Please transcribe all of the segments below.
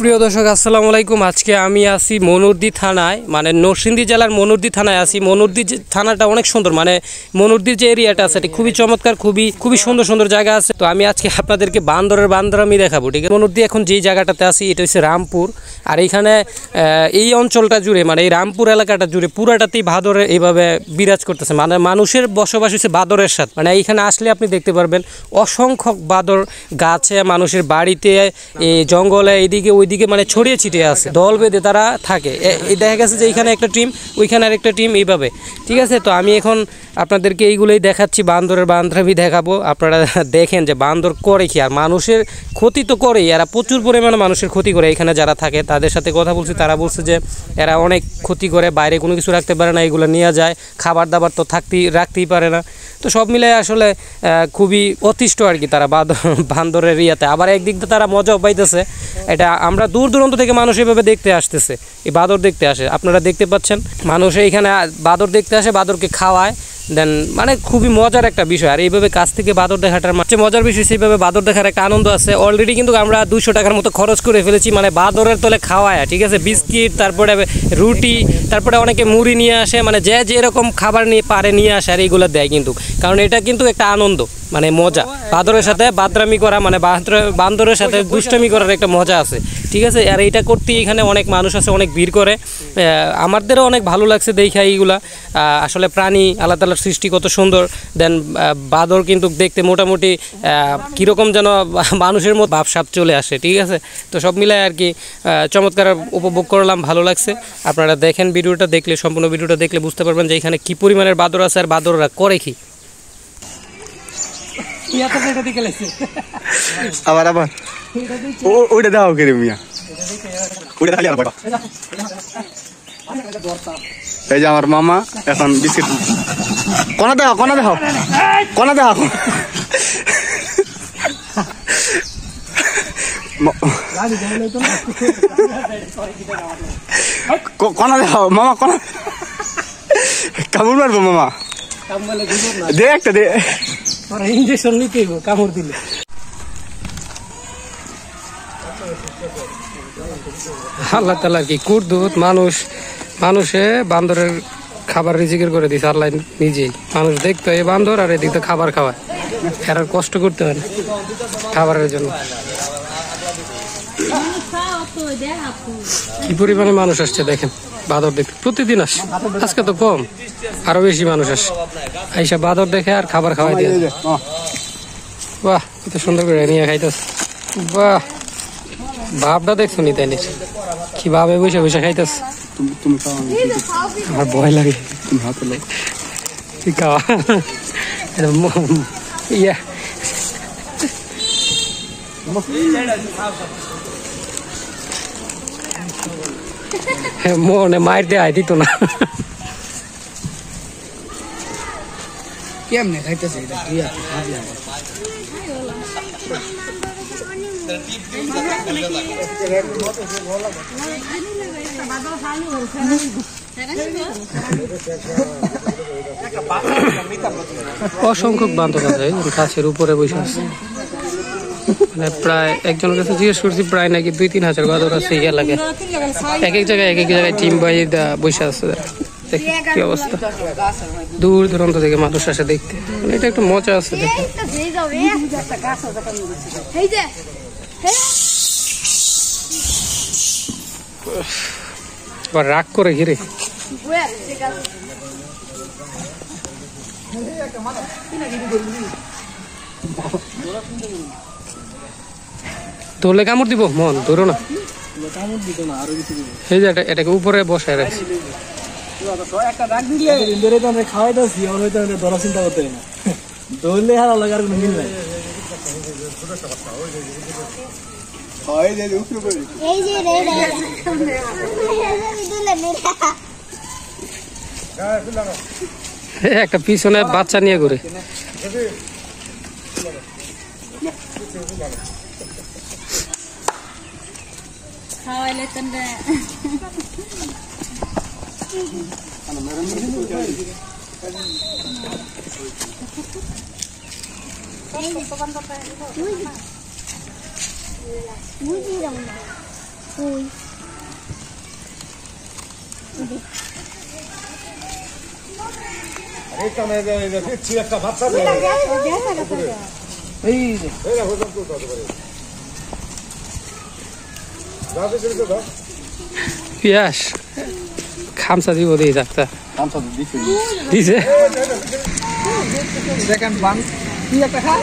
প্রিয় দর্শক আসসালামু আলাইকুম। আজকে আমি আছি মনুরদি থানায়, মানে নরসিংদী জেলার মনুরদি থানায় আছি। মনুরদি থানাটা অনেক সুন্দর, মানে মনুরদির যে এরিয়াটা আছে এটি খুবই চমৎকার, খুবই সুন্দর সুন্দর জায়গা আছে। তো আমি আজকে আপনাদেরকে বান্দরামি দেখাবো, ঠিক আছে। মনুরদি এখন যেই জায়গাটাতে আছি এটা হচ্ছে রামপুর, আর এইখানে এই অঞ্চলটা জুড়ে, মানে এই রামপুর এলাকাটা জুড়ে পুরাটাতেই ভাদরে এইভাবে বিরাজ করতেছে। মানে মানুষের বসবাস হচ্ছে বাদরের সাথে। মানে এইখানে আসলে আপনি দেখতে পারবেন অসংখ্য বাদর গাছে, মানুষের বাড়িতে, এই জঙ্গলে, এইদিকে ওইদিকে মানে ছড়িয়ে ছিটিয়ে আছে, দল বেঁধে তারা থাকে। এই দেখা গেছে যে এইখানে একটা টিম, ওইখানে আরেকটা টিম, এইভাবে, ঠিক আছে। তো আমি এখন আপনাদেরকে এইগুলোই দেখাচ্ছি, বান্দরামি দেখাবো। আপনারা দেখেন যে বান্দর করে কি, আর মানুষের ক্ষতি তো করেই, এরা প্রচুর পরিমাণে মানুষের ক্ষতি করে। এখানে যারা থাকে তাদের সাথে কথা বলছি, তারা বলছে যে এরা অনেক ক্ষতি করে, বাইরে কোনো কিছু রাখতে পারে না, এগুলো নিয়ে যায়, খাবার দাবার তো রাখতেই পারে না। তো সব মিলে আসলে খুবই অতিষ্ঠ আর কি তারা বান্দরের ইয়াতে। আবার একদিক দিয়ে তারা মজাও পাইতেছে। এটা আমরা দূর দূরান্ত থেকে মানুষ এভাবে দেখতে আসতেছে, এই বাদর দেখতে আসে। আপনারা দেখতে পাচ্ছেন মানুষ এইখানে বাদর দেখতে আসে, বাদরকে খাওয়ায়, দেন মানে খুবই মজার একটা বিষয়। আর এইভাবে কাছ থেকে বাদর দেখাটার সবচেয়ে মজার বিষয়, সেইভাবে বাদর দেখার একটা আনন্দ আছে। অলরেডি কিন্তু আমরা 200 টাকার মতো খরচ করে ফেলেছি, মানে বাদরের তলে খাওয়ায়, ঠিক আছে। বিস্কিট, তারপরে রুটি, তারপরে অনেকে মুড়ি নিয়ে আসে, মানে যে যেরকম খাবার নিয়ে পারে নিয়ে আসে, আর এইগুলো দেয় কিন্তু, কারণ এটা কিন্তু একটা আনন্দ, মানে মজা। বাদরের সাথে বাদরামি করা, মানে বান্দরের সাথে দুষ্টামি করার একটা মজা আছে, ঠিক আছে। আর এইটা করতে এখানে অনেক মানুষ আছে, অনেক ভিড় করে। আমাদেরও অনেক ভালো লাগছে দেখা এইগুলা। আসলে প্রাণী আল্লাহ তাআলার সৃষ্টি কত সুন্দর। দেন বাদর কিন্তু দেখতে মোটামুটি কীরকম যেন মানুষের মতো ভাবসাব চলে আসে, ঠিক আছে। তো সব মিলায় আর কি চমৎকার উপভোগ করলাম, ভালো লাগছে। আপনারা দেখেন ভিডিওটা, দেখলে সম্পূর্ণ ভিডিওটা দেখলে বুঝতে পারবেন যে এখানে কী পরিমাণের বাদর আছে, আর বাদররা করে কি। আবার ওইটা দাও কে মিয়া, ওইটা খালি আর বড়। এই যে আমার মামা এখন বিস্কিট কোনা দাও কোনা দাও মামা, কোনা কামড় মারবো মামা, দে একটা দে, ইঞ্জেকশন নিতে কামড় দিলে। আল্লাহ তাআলা কি কুদরত, মানুষে বান্দরের খাবার রিজিকের করে দিছে আল্লাহ নিজেই। মানুষ দেখতো এই বান্দর, আর এদিক তো খাবার খাওয়ায়, এর আর কষ্ট করতে হয় না খাবারের জন্য। কি পরিমাণে মানুষ আসছে দেখেন বাদর দেখতে, প্রতিদিন আসে, আজকে তো কম, আরো বেশি মানুষ আসে, আইসা বাদর দেখে আর খাবার খাওয়াই দিয়ে। বাহ, কত সুন্দর করে নিয়ে খাইতেছে। বাহ, ভাবটা দেখছো নি তাই কি ভাবে বসে বসে খাইতেছে। আমার ভয় লাগে, খাওয়া ইয়া মনে মায়ের দিয়ে আই দিত না। কেমনে খাইতেছে এটা অসংখ্য বান্দর আছে গাছের উপরে বসে আছে। মানে প্রায় একজনের কাছে জিজ্ঞেস করছি, প্রায় নাকি 2-3 হাজার বাদর আছে এই এলাকায়। এক এক জায়গায় টিম বাই বসে আছে। কি অবস্থা, দূর দূরান্ত থেকে মানুষ আসে দেখতে, মানে এটা একটা মজা আছে দেখে। আবার রাগ করে ঘিরে ধরলে কামড় দিব, মন ধরো না। এই যে এটাকে উপরে বসায় রাখছি, খাওয়াই দাচ্ছি, ধরা চিন্তা করতে না, ধরলে হারা লাগার কোনো মিল নাই। একটা পিছনে বাচ্চা নিয়ে ঘুরে। এই যে পিয়াস খামসা দিব দিয়ে যাত্রা কামটা দিছি দিছে দেখেন বান কি একটা খা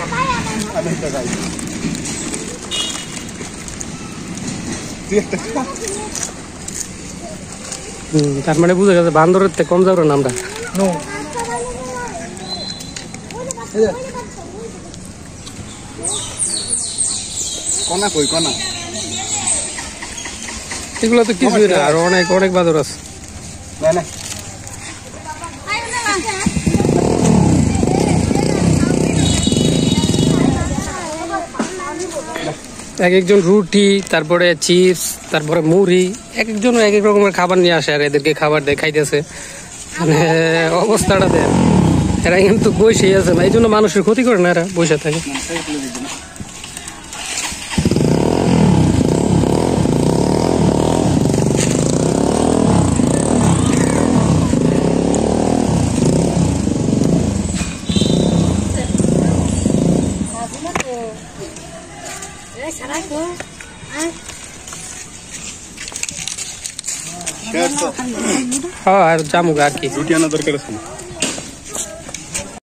আমি একটা খাই তুই একটা খা তার মানে বুঝে গেছে বান্দরের থেকে কম যাওয়ার নামটা নো এই যে কোনা কই কোনা এগুলো তো কিছুই না আর অনেক অনেক বাদর আছে না না এক একজন রুটি তারপরে চিপস তারপরে মুড়ি এক একজন এক এক রকমের খাবার নিয়ে আসে আর এদেরকে খাবার দেয় খাইতেছে মানে অবস্থাটা দেয় এরা কিন্তু বসেই আছে না এই জন্য মানুষের ক্ষতি করে না এরা বসে থাকে শেষ তো হ্যাঁ আর জামুক আর কি রুটি আনা দরকার আছে